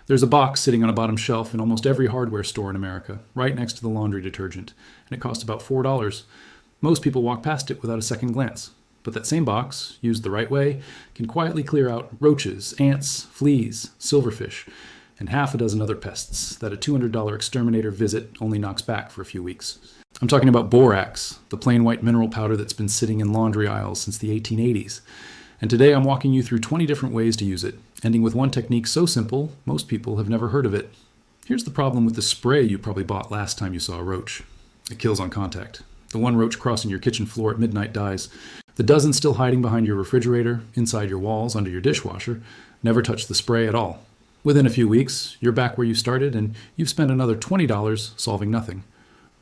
There's a box sitting on a bottom shelf in almost every hardware store in America, right next to the laundry detergent, and it costs about $4. Most people walk past it without a second glance. But that same box, used the right way, can quietly clear out roaches, ants, fleas, silverfish, and half a dozen other pests that a $200 exterminator visit only knocks back for a few weeks. I'm talking about borax, the plain white mineral powder that's been sitting in laundry aisles since the 1880s. And today I'm walking you through 20 different ways to use it, ending with one technique so simple, most people have never heard of it. Here's the problem with the spray you probably bought last time you saw a roach. It kills on contact. The one roach crossing your kitchen floor at midnight dies. The dozen still hiding behind your refrigerator, inside your walls, under your dishwasher, never touch the spray at all. Within a few weeks, you're back where you started and you've spent another $20 solving nothing.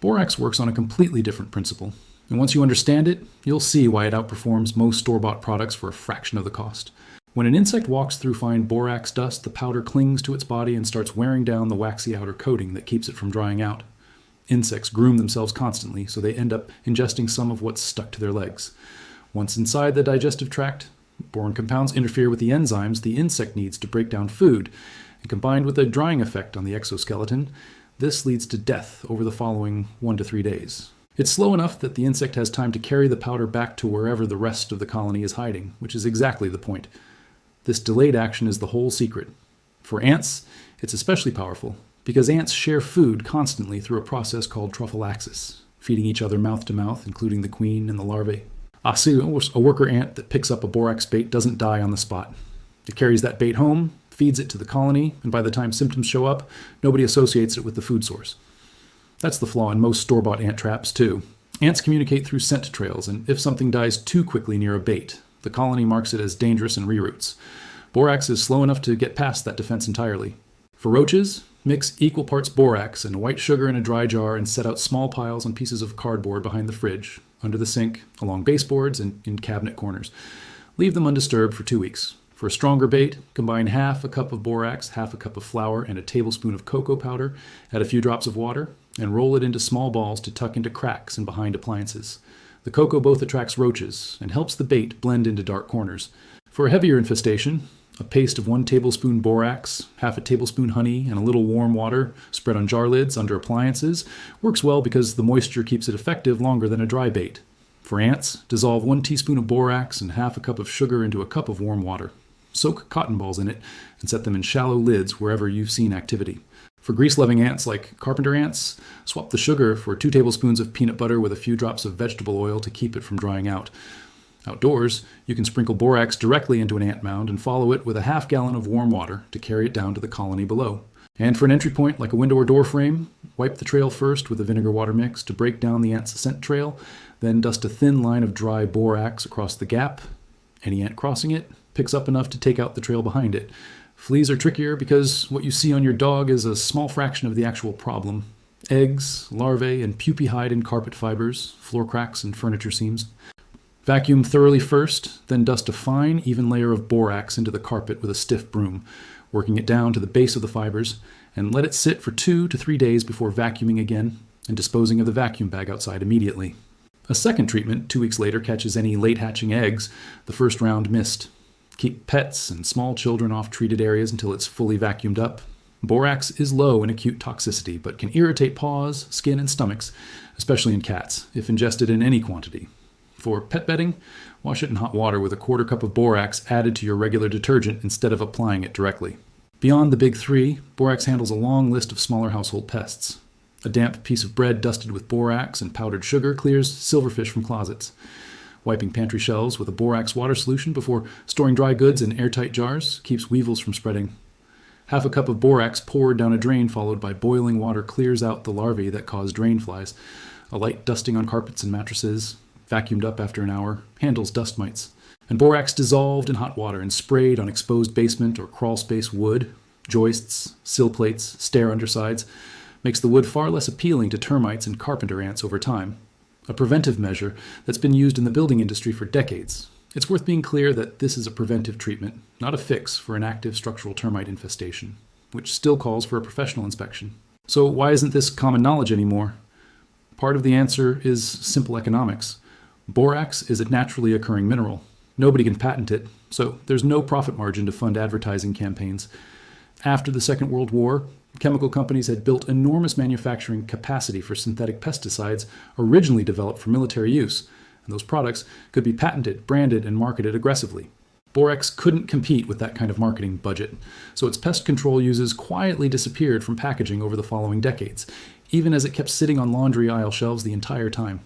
Borax works on a completely different principle. And once you understand it, you'll see why it outperforms most store-bought products for a fraction of the cost. When an insect walks through fine borax dust, the powder clings to its body and starts wearing down the waxy outer coating that keeps it from drying out. Insects groom themselves constantly, so they end up ingesting some of what's stuck to their legs. Once inside the digestive tract, boron compounds interfere with the enzymes the insect needs to break down food, and combined with a drying effect on the exoskeleton, this leads to death over the following 1 to 3 days. It's slow enough that the insect has time to carry the powder back to wherever the rest of the colony is hiding, which is exactly the point. This delayed action is the whole secret. For ants, it's especially powerful, because ants share food constantly through a process called trophallaxis, feeding each other mouth to mouth, including the queen and the larvae. A worker ant that picks up a borax bait doesn't die on the spot. It carries that bait home, feeds it to the colony, and by the time symptoms show up, nobody associates it with the food source. That's the flaw in most store-bought ant traps, too. Ants communicate through scent trails, and if something dies too quickly near a bait, the colony marks it as dangerous and reroutes. Borax is slow enough to get past that defense entirely. For roaches, mix equal parts borax and white sugar in a dry jar and set out small piles on pieces of cardboard behind the fridge, under the sink, along baseboards, and in cabinet corners. Leave them undisturbed for 2 weeks. For a stronger bait, combine half a cup of borax, half a cup of flour, and a tablespoon of cocoa powder, add a few drops of water, and roll it into small balls to tuck into cracks and behind appliances. The cocoa both attracts roaches and helps the bait blend into dark corners. For a heavier infestation, a paste of 1 tablespoon borax, half a tablespoon honey, and a little warm water spread on jar lids under appliances works well because the moisture keeps it effective longer than a dry bait. For ants, dissolve 1 teaspoon of borax and half a cup of sugar into a cup of warm water. Soak cotton balls in it and set them in shallow lids wherever you've seen activity. For grease-loving ants like carpenter ants, swap the sugar for 2 tablespoons of peanut butter with a few drops of vegetable oil to keep it from drying out. Outdoors, you can sprinkle borax directly into an ant mound and follow it with a half gallon of warm water to carry it down to the colony below. And for an entry point like a window or door frame, wipe the trail first with a vinegar water mix to break down the ant's scent trail, then dust a thin line of dry borax across the gap. Any ant crossing it picks up enough to take out the trail behind it. Fleas are trickier because what you see on your dog is a small fraction of the actual problem. Eggs, larvae, and pupae hide in carpet fibers, floor cracks, and furniture seams. Vacuum thoroughly first, then dust a fine, even layer of borax into the carpet with a stiff broom, working it down to the base of the fibers, and let it sit for 2 to 3 days before vacuuming again and disposing of the vacuum bag outside immediately. A second treatment 2 weeks later catches any late-hatching eggs the first round missed. Keep pets and small children off treated areas until it's fully vacuumed up. Borax is low in acute toxicity, but can irritate paws, skin, and stomachs, especially in cats, if ingested in any quantity. For pet bedding, wash it in hot water with a 1/4 cup of borax added to your regular detergent instead of applying it directly. Beyond the big 3, borax handles a long list of smaller household pests. A damp piece of bread dusted with borax and powdered sugar clears silverfish from closets. Wiping pantry shelves with a borax water solution before storing dry goods in airtight jars keeps weevils from spreading. Half a cup of borax poured down a drain followed by boiling water clears out the larvae that cause drain flies. A light dusting on carpets and mattresses, vacuumed up after an hour, handles dust mites. And borax dissolved in hot water and sprayed on exposed basement or crawl space wood, joists, sill plates, stair undersides, makes the wood far less appealing to termites and carpenter ants over time. A preventive measure that's been used in the building industry for decades. It's worth being clear that this is a preventive treatment, not a fix for an active structural termite infestation, which still calls for a professional inspection. So why isn't this common knowledge anymore? Part of the answer is simple economics. Borax is a naturally occurring mineral. Nobody can patent it, so there's no profit margin to fund advertising campaigns. After the Second World War, chemical companies had built enormous manufacturing capacity for synthetic pesticides originally developed for military use, and those products could be patented, branded, and marketed aggressively. Borax couldn't compete with that kind of marketing budget, so its pest control uses quietly disappeared from packaging over the following decades, even as it kept sitting on laundry aisle shelves the entire time.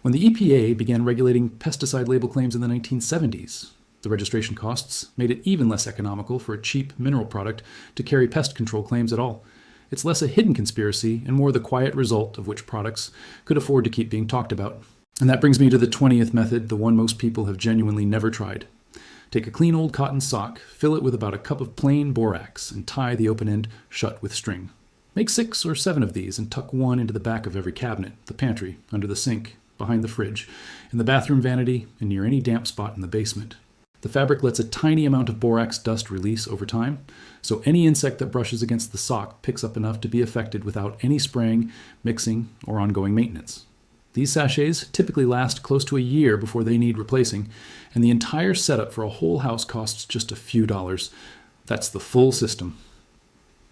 When the EPA began regulating pesticide label claims in the 1970s, the registration costs made it even less economical for a cheap mineral product to carry pest control claims at all. It's less a hidden conspiracy and more the quiet result of which products could afford to keep being talked about. And that brings me to the 20th method, the one most people have genuinely never tried. Take a clean old cotton sock, fill it with about a cup of plain borax, and tie the open end shut with string. Make 6 or 7 of these and tuck one into the back of every cabinet, the pantry, under the sink, behind the fridge, in the bathroom vanity, and near any damp spot in the basement. The fabric lets a tiny amount of borax dust release over time, so any insect that brushes against the sock picks up enough to be affected without any spraying, mixing, or ongoing maintenance. These sachets typically last close to a year before they need replacing, and the entire setup for a whole house costs just a few dollars. That's the full system.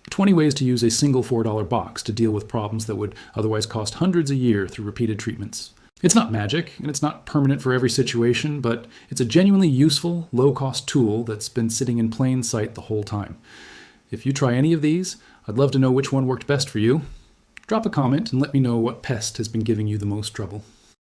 20 ways to use a single $4 box to deal with problems that would otherwise cost hundreds a year through repeated treatments. It's not magic, and it's not permanent for every situation, but it's a genuinely useful, low-cost tool that's been sitting in plain sight the whole time. If you try any of these, I'd love to know which one worked best for you. Drop a comment and let me know what pest has been giving you the most trouble.